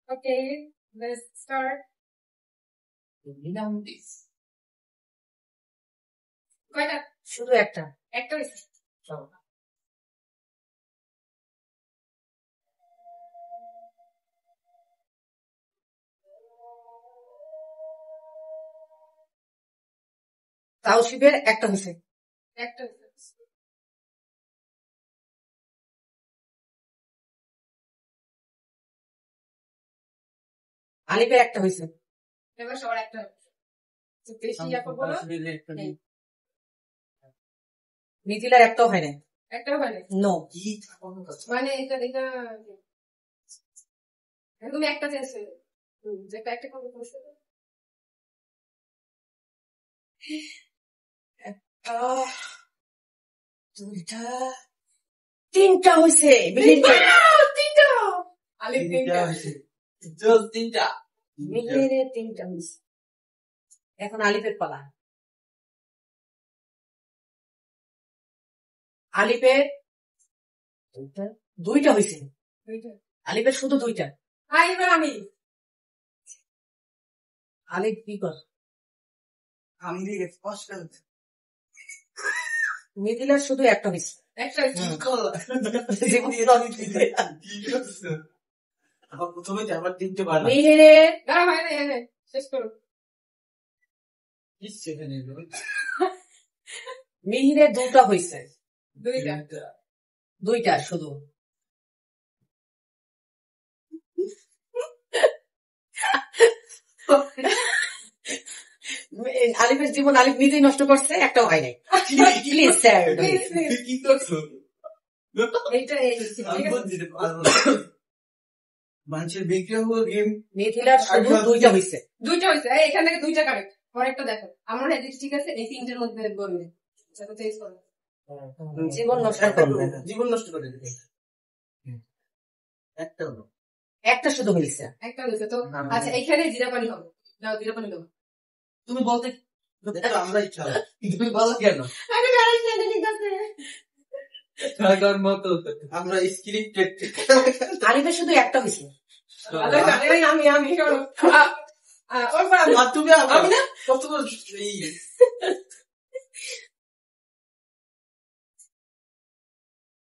Okay, let's start. কয়টা? শুধু একটা। একটা হয়েছে। তাওশিফের একটা হয়েছে। একটা হয়েছে। আলিফের একটা হয়েছে। এবার সবার একটা হয়েছে। বেশি ইয়া করবো না? মিথিলার একটাও হয় না। একটাও হয় না? নো। মানে এটা তুমি একটা চেয়েছে যেটা একটা কবে করছে দুইটা তিনটা হয়েছে। তিনটা আলিফ তিনটা মিহিরের তিনটা হয়েছে। এখন আলিফের পালা। আলিফের দুইটা হয়েছে। আলিফের শুধু দুইটা। এবার আমি আলিফ কি কর? আমি মিথিলার শুধু একটা হয়েছে। একটা প্রথমে আবার তিনটে বার মিহিরের হয় না শেষ করো। মিহিরের দুটা হয়েছে। দুইটা শুধু। আলিফের জীবন আলিফ নিজেই নষ্ট করছে, একটাও হয় নাই। প্লিজ স্যার কি করছো? মানুষের বিক্রম গেম। মিথিলার শুধু দুইটা হয়েছে। দুইটা হয়েছে। এখান থেকে দুইটা কারেক্ট। পরেরটা দেখো আমার না ঠিক আছে। এই তিনটের মধ্যে বলবে জীবন নষ্ট করবে। জীবন নষ্ট করে দেবে। একটা হলো, একটা শুধু হয়েছে। একটা হয়েছে তো। আচ্ছা এখানে জিরা পানি হবে। দাও জিরা পানি দাও। তুমি বলতে আমরা ইচ্ছা তুমি বলো কেন? আমরা স্ক্রিপ্টেড। আলিফের শুধু একটা হয়েছে। আমি তুমি আমি না কত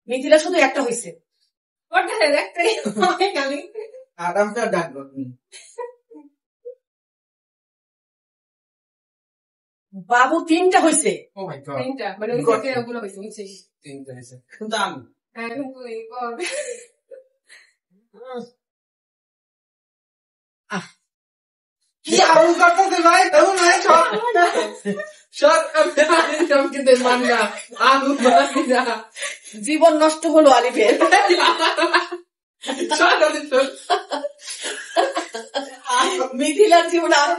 মিথিলা শুধু একটা হয়েছে। আরামটা ডাকবো। বাবু তিনটা হয়েছে। ও মাই গড, তিনটা মানে ওগুলো হয়েছে তিনটা হয়েছে। কিন্তু আমি কি আউল করতেছে ভাই? তেমন নাই জীবন নষ্ট হলো আলিফের। মিথিলার জীবন আরো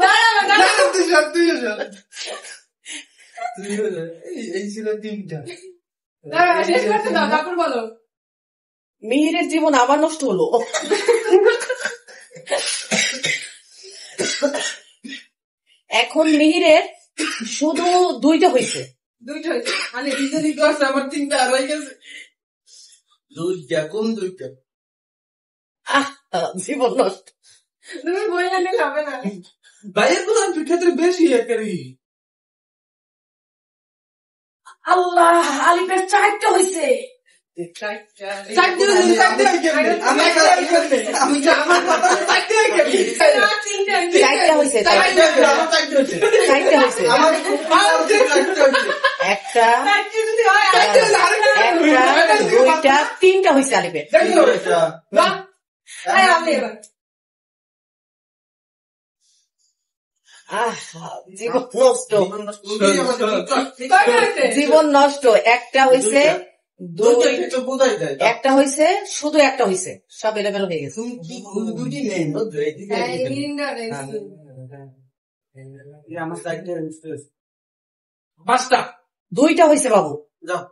এই ছিল তিনটা। তারপর বলো মিহিরের জীবন আবার নষ্ট হলো। এখন মিহিরের শুধু দুইটা হয়েছে। দুইটা হয়েছে মানে আমার তিনটা আর হয়ে গেছে। দুইটা কোন দুইটা? জীবন নষ্ট। তুমি বই আনলে হবে না। ভাইয়ের প্রধান ক্ষেত্রে বেশি একারি। আল্লাহ আলিফের চারটা হয়েছে। একটা দুইটা তিনটা হয়েছে আলিফের। জীবন নষ্ট। জীবন নষ্ট। একটা হয়েছে, একটা হয়েছে, শুধু একটা হয়েছে। সব এলেবেল হয়ে গেছে। পাঁচটা দুইটা হয়েছে বাবু। যাও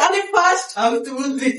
আলিফ ফার্স্ট। আমি তো বলছি